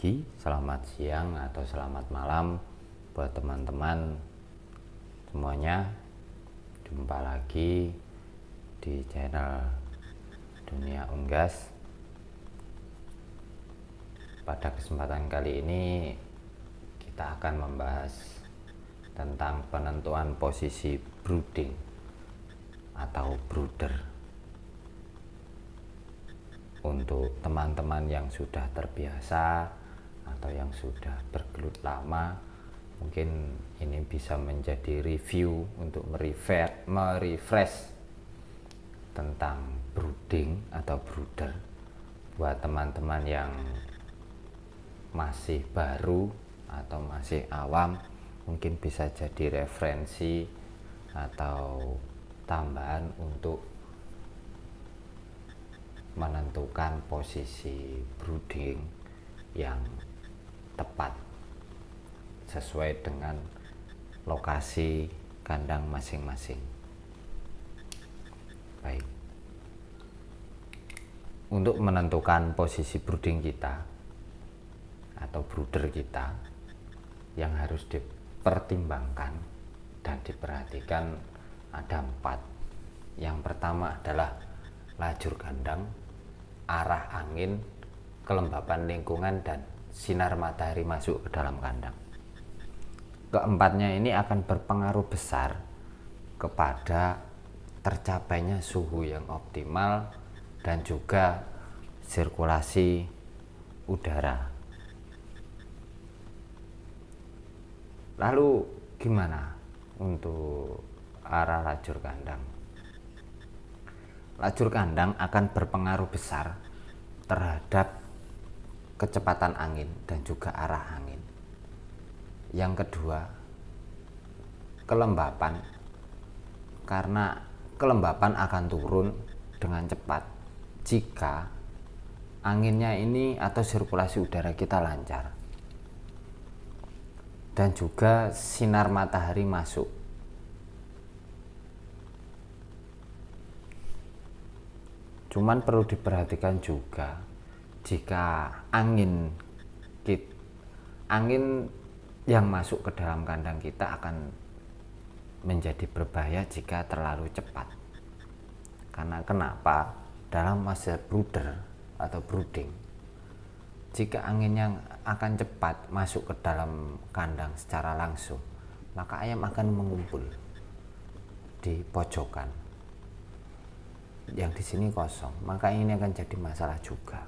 pagi, selamat siang, atau selamat malam buat teman-teman semuanya. Jumpa lagi di channel Dunia Unggas. Pada kesempatan kali ini kita akan membahas tentang penentuan posisi brooding atau brooder. Untuk teman-teman yang sudah terbiasa atau yang sudah bergelut lama, mungkin ini bisa menjadi review untuk merefresh tentang brooding atau brooder. Buat teman-teman yang masih baru atau masih awam, mungkin bisa jadi referensi atau tambahan untuk menentukan posisi brooding yang tepat sesuai dengan lokasi kandang masing-masing. Baik, untuk menentukan posisi brooding kita atau brooder kita, yang harus dipertimbangkan dan diperhatikan ada 4. Yang pertama adalah lajur kandang, arah angin, kelembapan lingkungan, dan sinar matahari masuk ke dalam kandang. Keempatnya ini akan berpengaruh besar kepada tercapainya suhu yang optimal dan juga sirkulasi udara. Lalu gimana untuk arah lajur kandang? Lajur kandang akan berpengaruh besar terhadap kecepatan angin dan juga arah angin. Yang kedua, kelembapan, karena kelembapan akan turun dengan cepat jika anginnya ini atau sirkulasi udara kita lancar, dan juga sinar matahari masuk. Cuman perlu diperhatikan juga jika angin yang masuk ke dalam kandang kita akan menjadi berbahaya jika terlalu cepat. Karena kenapa? Dalam masa brooder atau brooding, jika anginnya akan cepat masuk ke dalam kandang secara langsung, maka ayam akan mengumpul di pojokan. Yang di sini kosong, maka ini akan jadi masalah juga.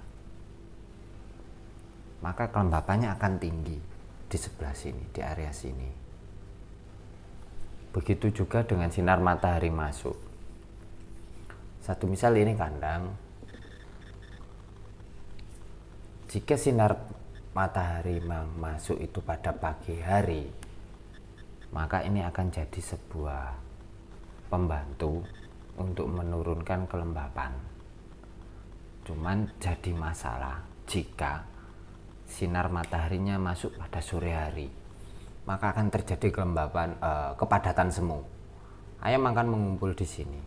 Maka kelembapannya akan tinggi di sebelah sini, di area sini. Begitu juga dengan sinar matahari masuk. Satu misal ini kandang, jika sinar matahari masuk itu pada pagi hari, maka ini akan jadi sebuah pembantu untuk menurunkan kelembapan. Cuman jadi masalah jika sinar mataharinya masuk pada sore hari, maka akan terjadi kepadatan semu. Ayam akan mengumpul di sini,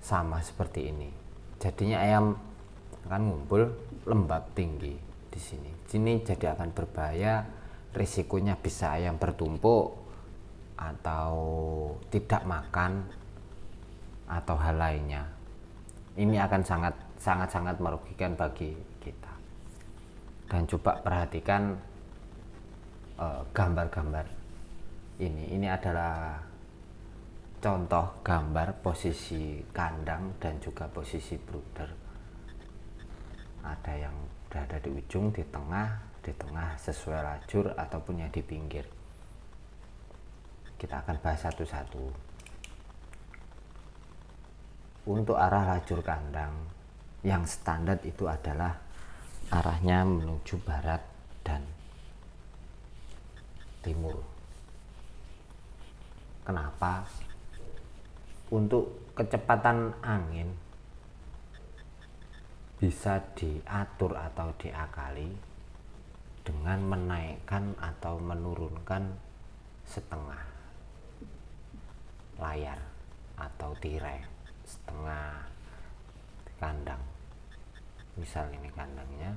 sama seperti ini. Jadinya ayam akan ngumpul lembab tinggi di sini. Sini jadi akan berbahaya, risikonya bisa ayam bertumpuk atau tidak makan atau hal lainnya. Ini akan sangat merugikan bagi kita. Dan coba perhatikan gambar-gambar ini adalah contoh gambar posisi kandang dan juga posisi brooder. Ada yang berada di ujung, di tengah sesuai lajur, ataupun yang di pinggir. Kita akan bahas satu-satu. Untuk arah lajur kandang yang standar itu adalah arahnya menuju barat dan timur. Kenapa? Untuk kecepatan angin bisa diatur atau diakali dengan menaikkan atau menurunkan setengah layar atau tirai, setengah kandang. Misal ini kandangnya,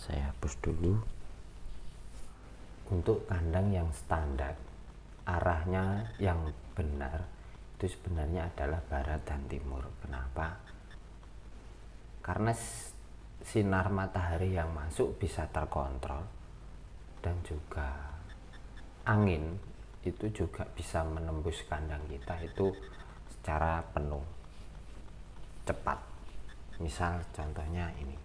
Saya hapus dulu. Untuk kandang yang standar, arahnya yang benar itu sebenarnya adalah barat dan timur. Kenapa? Karena sinar matahari yang masuk bisa terkontrol, dan juga angin itu juga bisa menembus kandang kita itu secara penuh, cepat. Misal contohnya ini,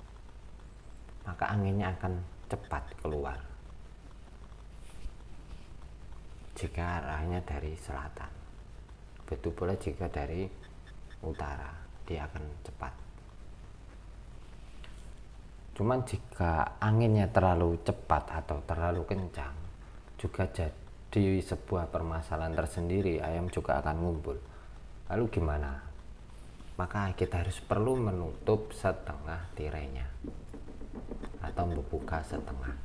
maka anginnya akan cepat keluar jika arahnya dari selatan. Begitu pula jika dari utara, dia akan cepat. Cuman jika anginnya terlalu cepat atau terlalu kencang, juga jadi sebuah permasalahan tersendiri. Ayam juga akan ngumpul. Lalu gimana? Maka kita harus perlu menutup setengah tirainya atau membuka setengah.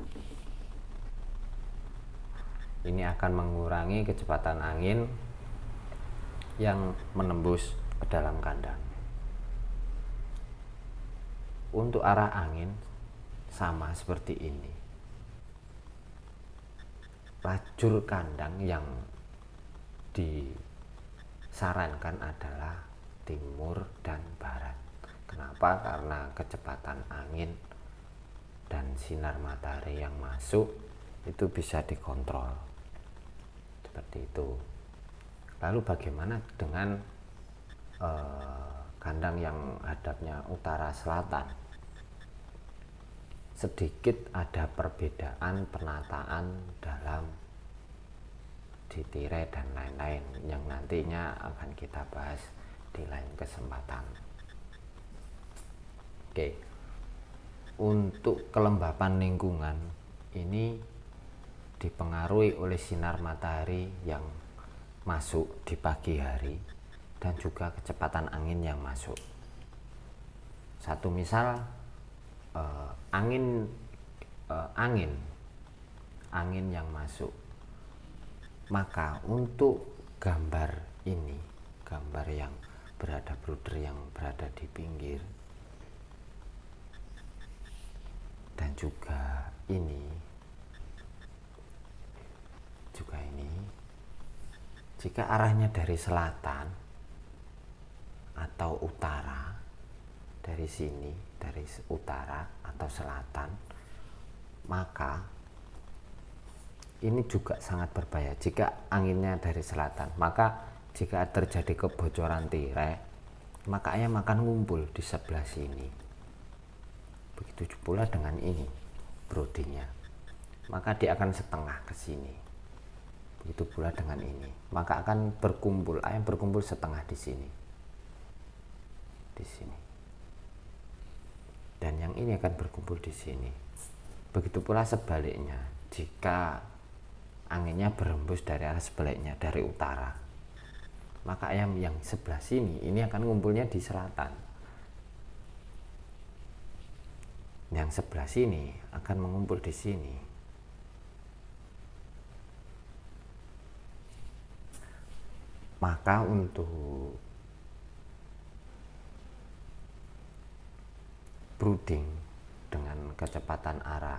Ini akan mengurangi kecepatan angin yang menembus ke dalam kandang. Untuk arah angin sama seperti ini. Lajur kandang yang disarankan adalah timur dan barat. Kenapa? Karena kecepatan angin dan sinar matahari yang masuk itu bisa dikontrol. Seperti itu. Lalu bagaimana dengan kandang yang hadapnya utara selatan? Sedikit ada perbedaan penataan dalam di tirai dan lain-lain yang nantinya akan kita bahas di lain kesempatan. Oke. Untuk kelembapan lingkungan ini dipengaruhi oleh sinar matahari yang masuk di pagi hari dan juga kecepatan angin yang masuk. Satu misal angin yang masuk, maka untuk gambar ini, gambar yang berada brooder yang berada di pinggir, dan juga ini, jika arahnya dari selatan atau utara, dari sini, dari utara atau selatan, maka ini juga sangat berbahaya. Jika anginnya dari selatan, maka jika terjadi kebocoran tirai, maka ayam akan ngumpul di sebelah sini. Begitu pula dengan ini, brodinya, maka dia akan setengah ke sini. Begitu pula dengan ini, maka akan berkumpul, ayam berkumpul setengah di sini, di sini. Dan yang ini akan berkumpul di sini. Begitu pula sebaliknya, jika anginnya berembus dari arah sebaliknya, dari utara, maka ayam yang sebelah sini ini akan ngumpulnya di selatan. Yang sebelah sini akan mengumpul di sini. Maka untuk brooding dengan kecepatan arah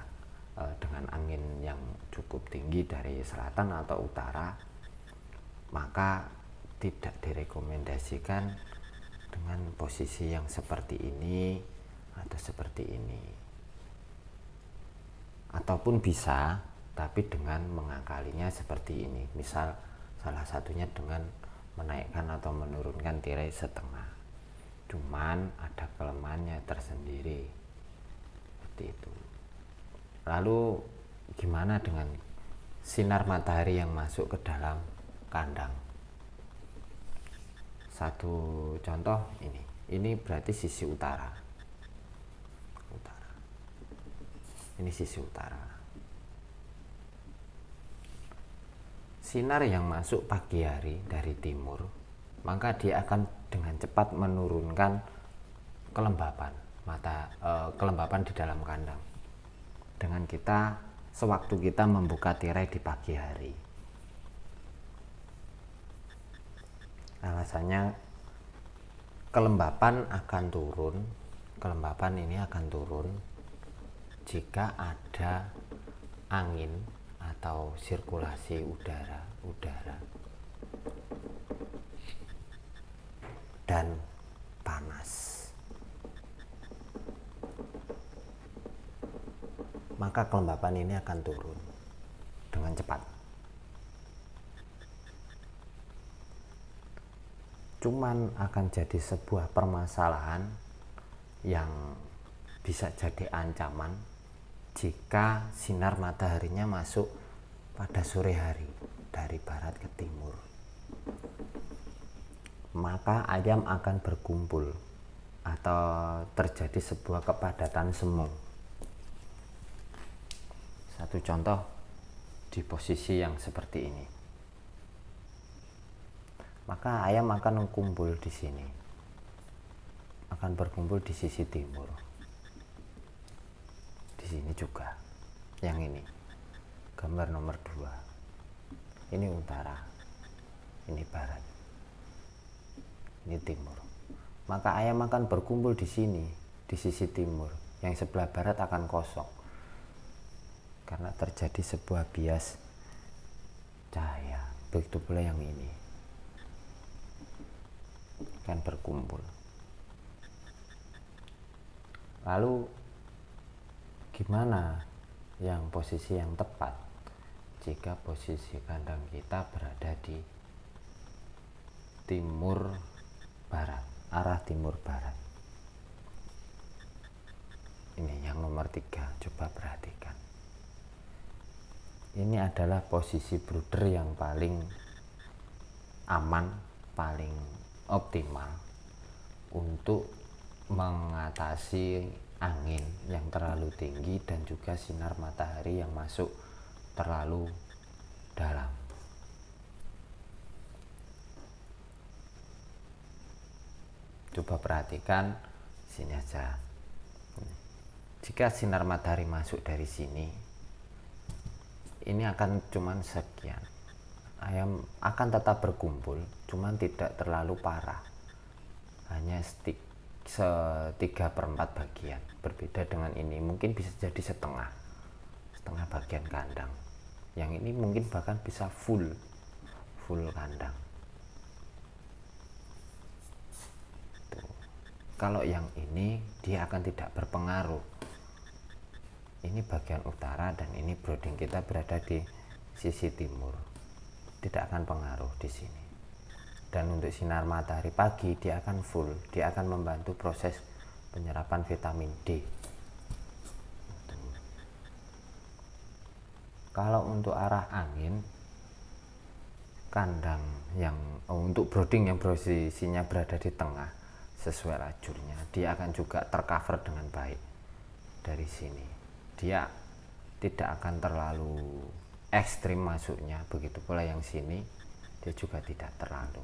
dengan angin yang cukup tinggi dari selatan atau utara, maka tidak direkomendasikan dengan posisi yang seperti ini atau seperti ini. Ataupun bisa, tapi dengan mengakalinya seperti ini. Misal salah satunya dengan menaikkan atau menurunkan tirai setengah. Cuman ada kelemahannya tersendiri, seperti itu. Lalu gimana dengan sinar matahari yang masuk ke dalam kandang? Satu contoh ini berarti sisi utara. Ini sisi utara. Sinar yang masuk pagi hari dari timur, maka dia akan dengan cepat menurunkan kelembapan kelembapan di dalam kandang. Dengan kita sewaktu kita membuka tirai di pagi hari. Alasannya kelembapan akan turun, kelembapan ini akan turun jika ada angin atau sirkulasi udara dan panas, maka kelembapan ini akan turun dengan cepat. Cuman akan jadi sebuah permasalahan yang bisa jadi ancaman jika sinar mataharinya masuk pada sore hari dari barat ke timur. Maka ayam akan berkumpul atau terjadi sebuah kepadatan semu. Satu contoh di posisi yang seperti ini. Maka ayam akan kumpul di sini, akan berkumpul di sisi timur, di sini juga. Yang ini gambar nomor 2, ini utara, ini barat, ini timur. Maka ayam akan berkumpul di sini, di sisi timur. Yang sebelah barat akan kosong karena terjadi sebuah bias cahaya. Begitu pula yang ini akan berkumpul. Lalu gimana yang posisi yang tepat jika posisi kandang kita berada di timur barat, arah timur barat? Ini yang nomor 3, coba perhatikan. Ini adalah posisi brooder yang paling aman, paling optimal untuk mengatasi angin yang terlalu tinggi dan juga sinar matahari yang masuk terlalu dalam. Coba perhatikan sini aja. Jika sinar matahari masuk dari sini, ini akan cuman sekian. Ayam akan tetap berkumpul, cuman tidak terlalu parah, hanya 3/4 bagian. Berbeda dengan ini, mungkin bisa jadi setengah bagian kandang. Yang ini mungkin bahkan bisa full kandang. Tuh. Kalau yang ini dia akan tidak berpengaruh. Ini bagian utara dan ini brooding kita berada di sisi timur. Tidak akan pengaruh di sini. Dan untuk sinar matahari pagi dia akan full, dia akan membantu proses penyerapan vitamin D. Kalau untuk arah angin, kandang yang untuk brooding yang posisinya berada di tengah sesuai lajurnya, dia akan juga tercover dengan baik dari sini. Dia tidak akan terlalu ekstrim masuknya. Begitu pula yang sini, dia juga tidak terlalu.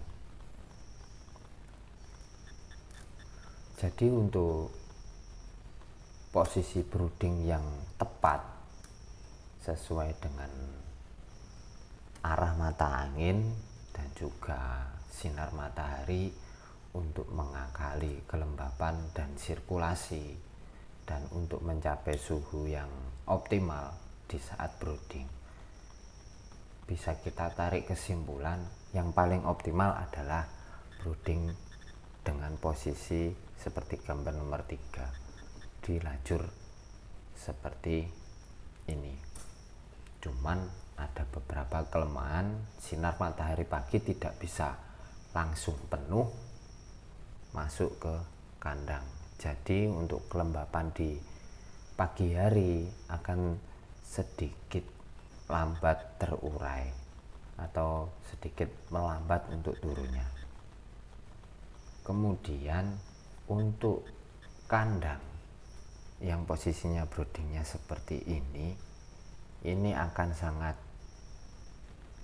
Jadi untuk posisi brooding yang tepat sesuai dengan arah mata angin dan juga sinar matahari untuk mengakali kelembapan dan sirkulasi dan untuk mencapai suhu yang optimal di saat brooding, bisa kita tarik kesimpulan yang paling optimal adalah brooding dengan posisi seperti gambar nomor 3 di lajur seperti ini. Cuman ada beberapa kelemahan, sinar matahari pagi tidak bisa langsung penuh masuk ke kandang. Jadi untuk kelembapan di pagi hari akan sedikit lambat terurai atau sedikit melambat untuk turunnya. Kemudian untuk kandang yang posisinya broodingnya seperti ini akan sangat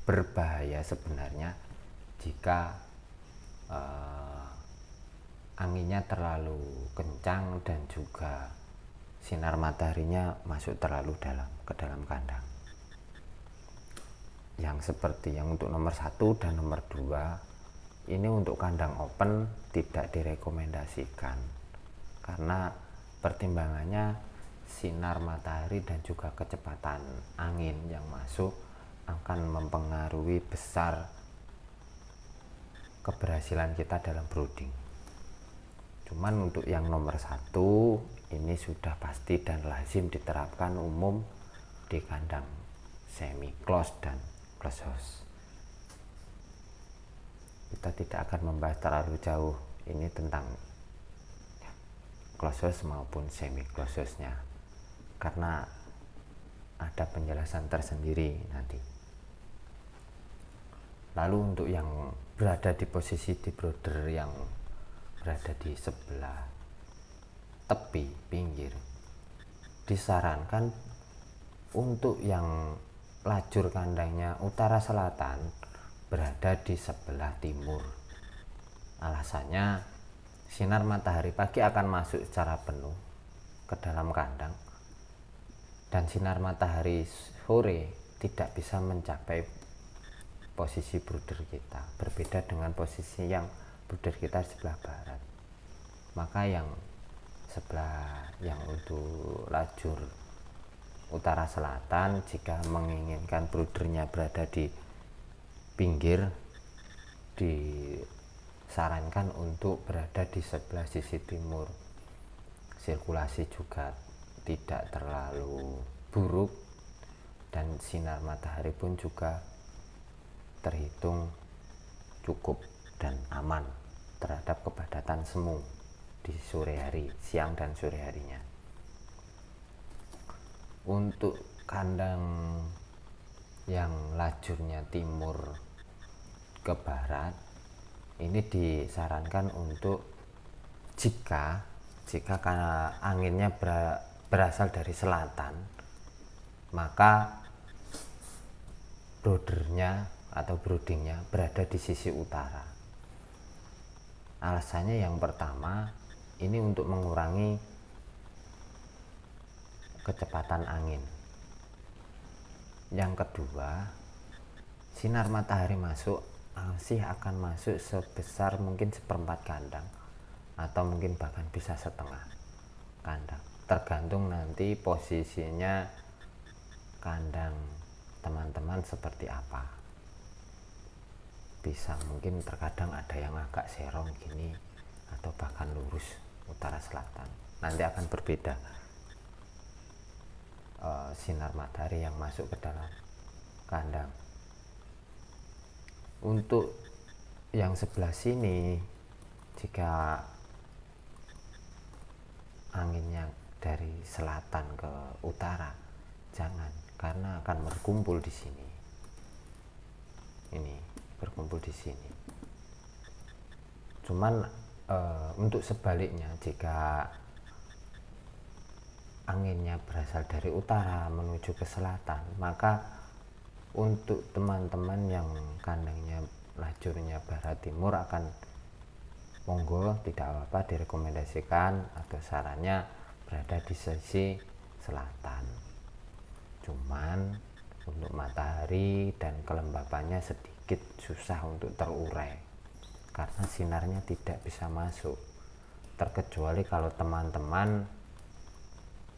berbahaya sebenarnya jika anginnya terlalu kencang dan juga sinar mataharinya masuk terlalu dalam ke dalam kandang. Yang seperti yang untuk nomor 1 dan nomor 2 ini untuk kandang open tidak direkomendasikan karena pertimbangannya sinar matahari dan juga kecepatan angin yang masuk akan mempengaruhi besar keberhasilan kita dalam brooding. Cuman untuk yang nomor 1 ini sudah pasti dan lazim diterapkan umum di kandang semi close dan close house. Kita tidak akan membahas terlalu jauh ini tentang close house maupun semi close house nya, karena ada penjelasan tersendiri nanti. Lalu untuk yang berada di posisi di brooder yang berada di sebelah tepi pinggir, disarankan untuk yang lajur kandangnya utara selatan berada di sebelah timur. Alasannya, sinar matahari pagi akan masuk secara penuh ke dalam kandang dan sinar matahari sore tidak bisa mencapai posisi brooder kita, berbeda dengan posisi yang brooder kita di sebelah barat. Maka yang untuk lajur utara selatan, jika menginginkan broodernya berada di pinggir, disarankan untuk berada di sebelah sisi timur. Sirkulasi juga tidak terlalu buruk dan sinar matahari pun juga terhitung cukup dan aman terhadap kepadatan semu di sore hari, siang dan sore harinya. Untuk kandang yang lajurnya timur ke barat, ini disarankan untuk jika karena anginnya berasal dari selatan, maka broodernya atau broodingnya berada di sisi utara. Alasannya yang pertama, ini untuk mengurangi kecepatan angin. Yang kedua, sinar matahari masih akan masuk sebesar mungkin 1/4 kandang atau mungkin bahkan bisa setengah kandang, tergantung nanti posisinya kandang teman-teman seperti apa. Bisa mungkin terkadang ada yang agak serong gini atau bahkan lurus utara selatan, nanti akan berbeda sinar matahari yang masuk ke dalam kandang. Untuk yang sebelah sini, jika anginnya dari selatan ke utara, jangan, karena akan berkumpul di sini. Ini berkumpul di sini. Cuman untuk sebaliknya, jika anginnya berasal dari utara menuju ke selatan, maka untuk teman-teman yang kandangnya lajurnya barat timur akan monggo, tidak apa-apa, direkomendasikan atau sarannya berada di sisi selatan. Cuman untuk matahari dan kelembapannya sedikit susah untuk terurai karena sinarnya tidak bisa masuk, terkecuali kalau teman-teman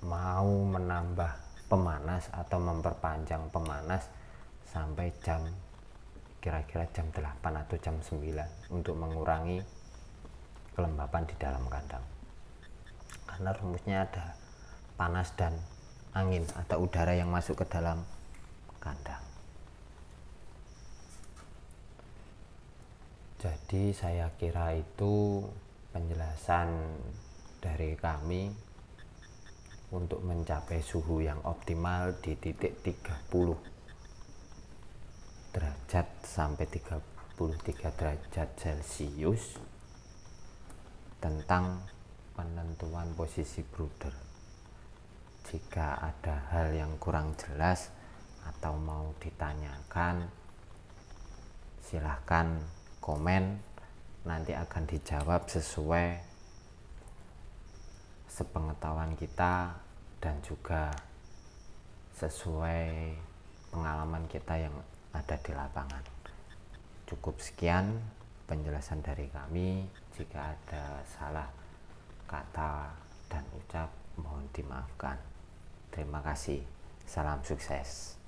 mau menambah pemanas atau memperpanjang pemanas sampai kira-kira jam 8 atau jam 9 untuk mengurangi kelembapan di dalam kandang. Karena rumusnya ada panas dan angin atau udara yang masuk ke dalam kandang. Jadi saya kira itu penjelasan dari kami untuk mencapai suhu yang optimal di titik 30 derajat sampai 33 derajat Celcius tentang penentuan posisi brooder. Jika ada hal yang kurang jelas atau mau ditanyakan, silahkan komen, nanti akan dijawab sesuai sepengetahuan kita dan juga sesuai pengalaman kita yang ada di lapangan. Cukup sekian penjelasan dari kami. Jika ada salah kata dan ucap, mohon dimaafkan. Terima kasih. Salam sukses.